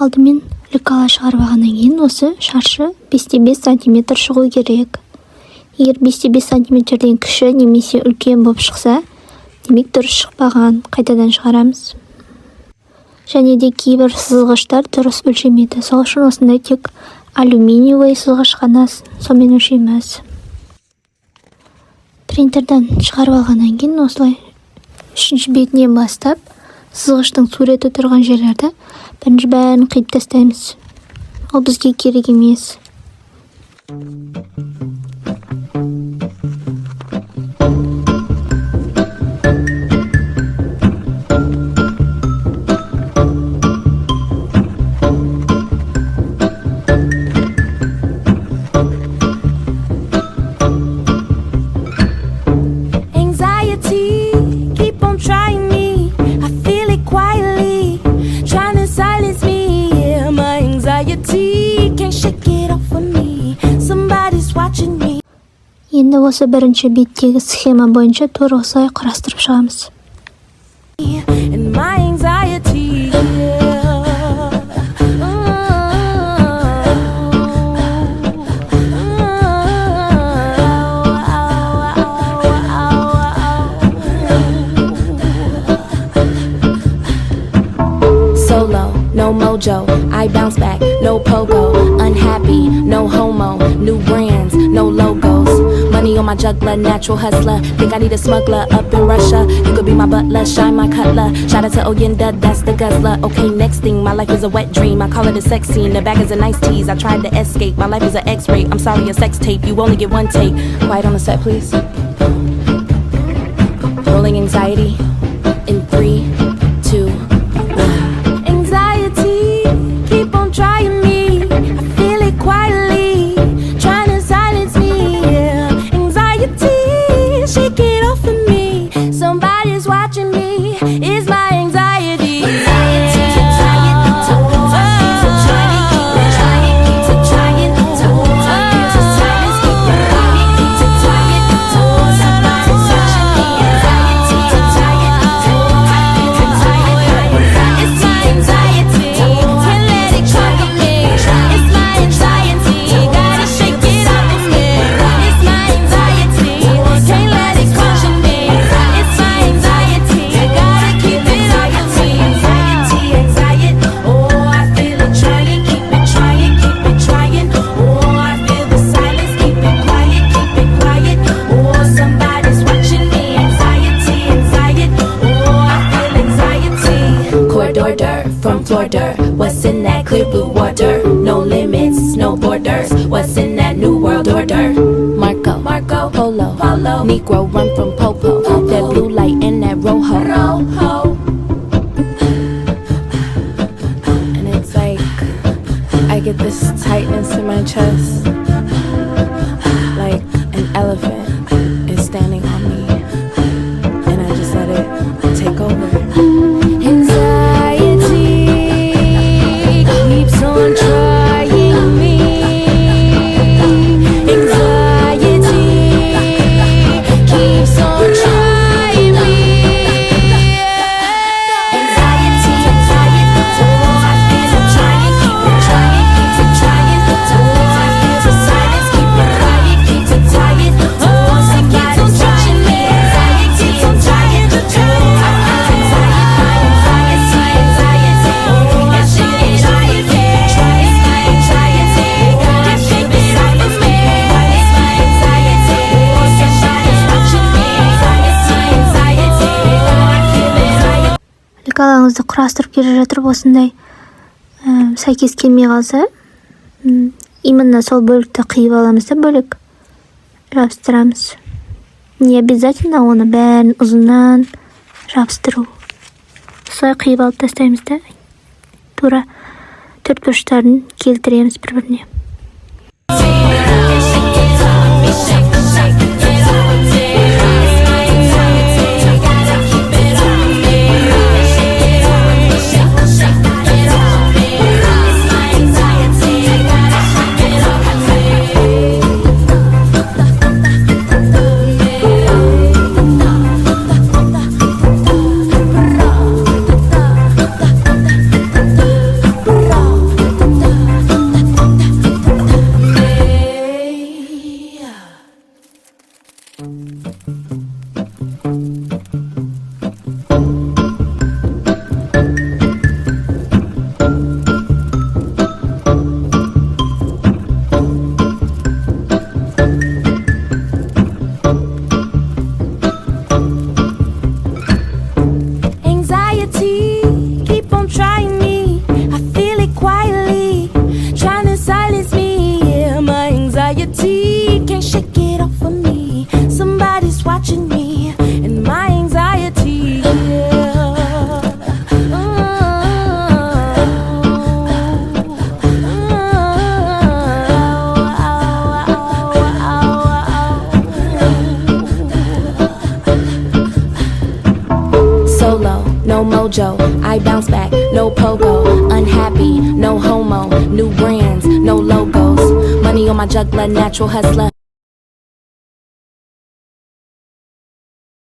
Алдымен лекала шығарып алғаннан кейін осы шаршы 5-5 сантиметр шығу керек. Егер 5-5 сантиметрден кіші немесе үлкен болып шықса, демек дұрыс шықпаған, қайтадан шығарамыз. Және де кейбір сызғыштар дұрыс өлшемейді. Сол үшін осындай тек алюминиевый сызғыш қана сонымен өлшейміз. Принтерден шығарып алғаннан кейін осылай үшінші бетінен бастап сызғыштың суреті тұрған жерлерді бірінші бәрін қиып тастаймыз. Ол бізге керек емес. Енді осы бірінші беттегі схема бойынша тура осылай құрастырып шығамыз. Solo, no mojo, I bounce back, no pogo, unhappy, no homo, new brands, no logos, money on my juggler, natural hustler, think I need a smuggler up in Russia, you could be my butler, shine my cutler, shout out to Oyenda, that's the guzzler, okay next thing, my life is a wet dream, I call it a sex scene, the bag is a nice tease, I tried to escape, my life is an x-ray, I'm sorry a sex tape, you only get one take, quiet on the set please, rolling anxiety, in 3, 2, trying me, I feel it quietly, trying to silence me, yeah. Anxiety, shake it off of me, somebody's watching me, it's my anxiety. From Florida, what's in that clear blue water? No limits, no borders. What's in that new world order? Marco, Polo, Negro run from Popo. That blue light and that rojo. And it's like I get this tightness in my chest, like an elephant is standing on me, and I just let it take over. Trying me, anxiety keeps on trying me, anxiety, oh I feel I'm trying, keep it trying, oh I feel the silence, keep it quiet, keep it tired, oh somebody's watching me, anxiety, I'm trying to do, anxiety, oh I feel it trying. Лекалаңызды құрастырып келе жатырып осындай сәйкес келмей қалса, именно сол бөлікті қиып аламыз да бөлік жабыстырамыз. Не обязательно оны бәрін ұзынан жабыстыру. Солай қиып алып тастаймыз да, тура төрт бұрыштарын келтіреміз бір-біріне. no pogo. Unhappy, no homo. New brands, no logos. Money on my juggler, natural hustler.